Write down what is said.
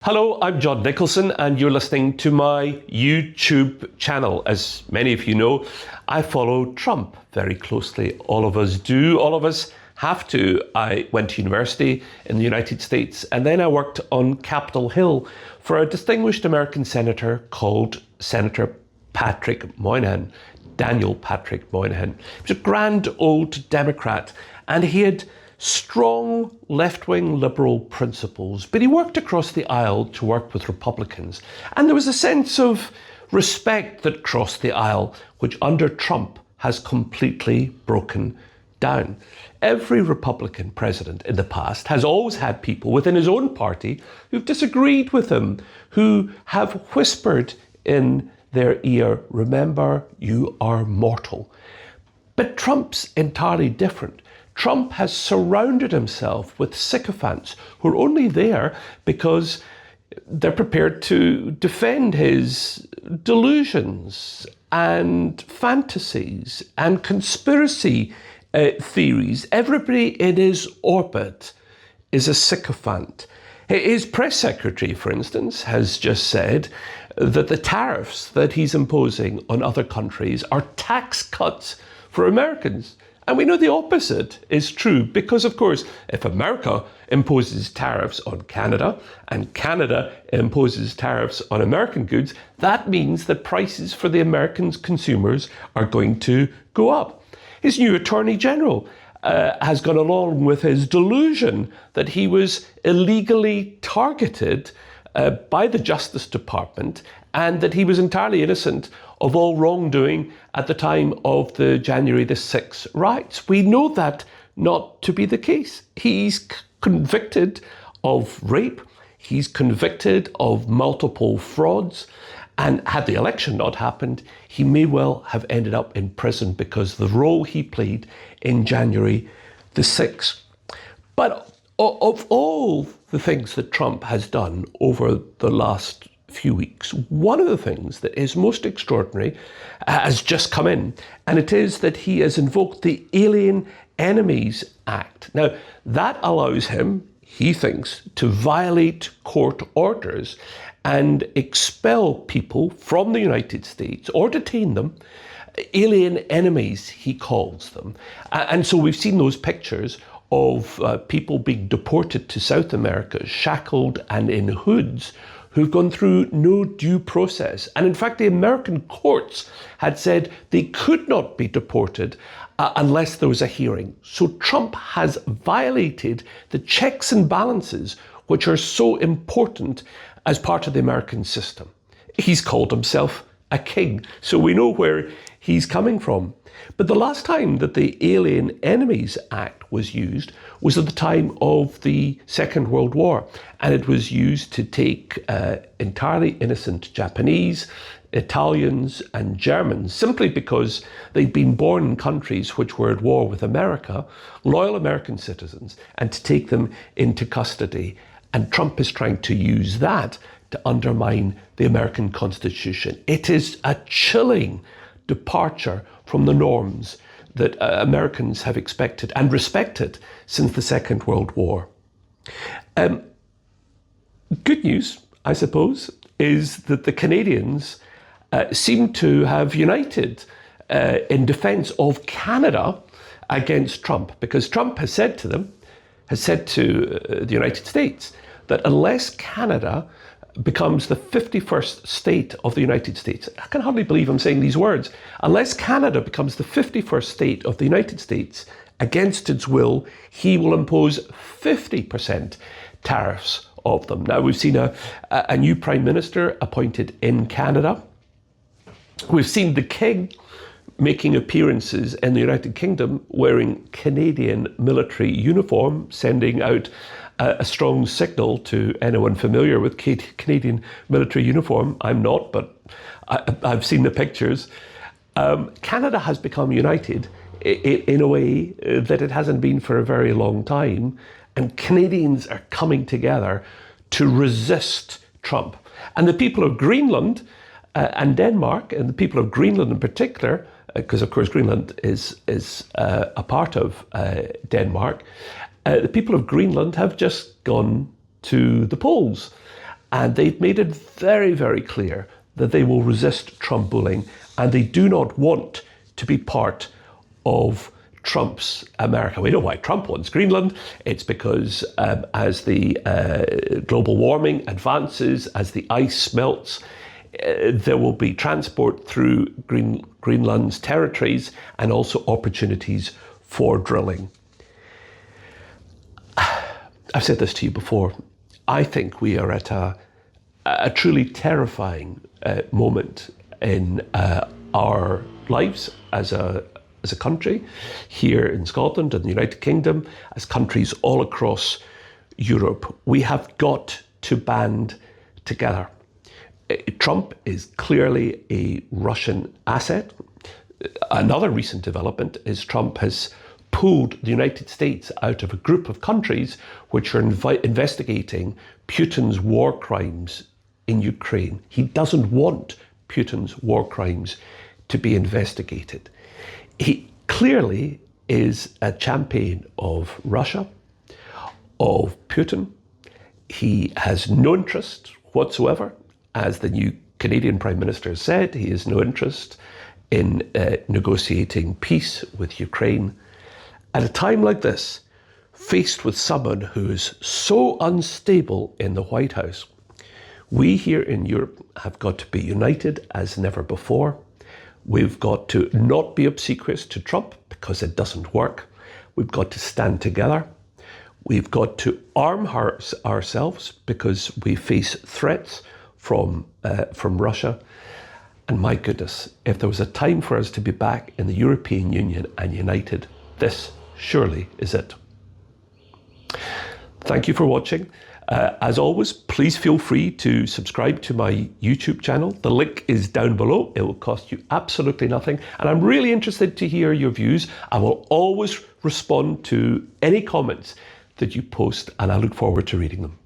Hello, I'm John Nicholson and you're listening to my YouTube channel. As many of you know, I follow Trump very closely. All of us do, all of us have to. I went to university in the United States and then I worked on Capitol Hill for a distinguished American senator called Senator Patrick Moynihan, Daniel Patrick Moynihan. He was a grand old Democrat and he had strong left-wing liberal principles, but he worked across the aisle to work with Republicans. And there was a sense of respect that crossed the aisle, which under Trump has completely broken down. Every Republican president in the past has always had people within his own party who've disagreed with him, who have whispered in their ear, "Remember, you are mortal." But Trump's entirely different. Trump has surrounded himself with sycophants who are only there because they're prepared to defend his delusions and fantasies and conspiracy theories. Everybody in his orbit is a sycophant. His press secretary, for instance, has just said that the tariffs that he's imposing on other countries are tax cuts for Americans. And we know the opposite is true because, of course, if America imposes tariffs on Canada and Canada imposes tariffs on American goods, that means that prices for the American consumers are going to go up. His new Attorney General has gone along with his delusion that he was illegally targeted by the Justice Department and that he was entirely innocent of all wrongdoing at the time of the January the 6th riots. We know that not to be the case. He's convicted of rape, he's convicted of multiple frauds, and had the election not happened, he may well have ended up in prison because of the role he played in January the 6th. But of all the things that Trump has done over the last few weeks, one of the things that is most extraordinary has just come in, and it is that he has invoked the Alien Enemies Act. Now, that allows him, he thinks, to violate court orders and expel people from the United States or detain them. Alien enemies, he calls them. And so we've seen those pictures of people being deported to South America, shackled and in hoods, who've gone through no due process. And in fact, the American courts had said they could not be deported unless there was a hearing. So Trump has violated the checks and balances which are so important as part of the American system. He's called himself a king, so we know where he's coming from. But the last time that the Alien Enemies Act was used was at the time of the Second World War, and it was used to take entirely innocent Japanese, Italians and Germans, simply because they'd been born in countries which were at war with America, loyal American citizens, and to take them into custody. And Trump is trying to use that to undermine the American Constitution. It is a chilling departure from the norms that Americans have expected and respected since the Second World War. Good news, I suppose, is that the Canadians seem to have united in defense of Canada against Trump, because Trump has said to them, has said to the United States, that unless Canada becomes the 51st state of the United States, I can hardly believe I'm saying these words, unless Canada becomes the 51st state of the United States, against its will, he will impose 50% tariffs of them. Now, we've seen a new Prime Minister appointed in Canada. We've seen the King making appearances in the United Kingdom wearing Canadian military uniform, sending out a strong signal to anyone familiar with Canadian military uniform. I'm not, but I've seen the pictures. Canada has become united in a way that it hasn't been for a very long time, and Canadians are coming together to resist Trump. And the people of Greenland and Denmark, and the people of Greenland in particular, because of course Greenland is a part of Denmark, the people of Greenland have just gone to the polls. And they've made it very, very clear that they will resist Trump bullying, and they do not want to be part of Trump's America. We know why Trump wants Greenland. It's because as the global warming advances, as the ice melts, there will be transport through Greenland's territories and also opportunities for drilling. I've said this to you before. I think we are at a truly terrifying moment in our lives as a country, here in Scotland and the United Kingdom, as countries all across Europe. We have got to band together. Trump is clearly a Russian asset. Another recent development is Trump has pulled the United States out of a group of countries which are investigating Putin's war crimes in Ukraine. He doesn't want Putin's war crimes to be investigated. He clearly is a champion of Russia, of Putin. He has no interest whatsoever. As the new Canadian Prime Minister said, he has no interest in negotiating peace with Ukraine. At a time like this, faced with someone who is so unstable in the White House, we here in Europe have got to be united as never before. We've got to not be obsequious to Trump because it doesn't work. We've got to stand together. We've got to arm ourselves because we face threats from Russia. And my goodness, if there was a time for us to be back in the European Union and united, this surely is it. Thank you for watching. As always, please feel free to subscribe to my YouTube channel. The link is down below. It will cost you absolutely nothing. And I'm really interested to hear your views. I will always respond to any comments that you post, and I look forward to reading them.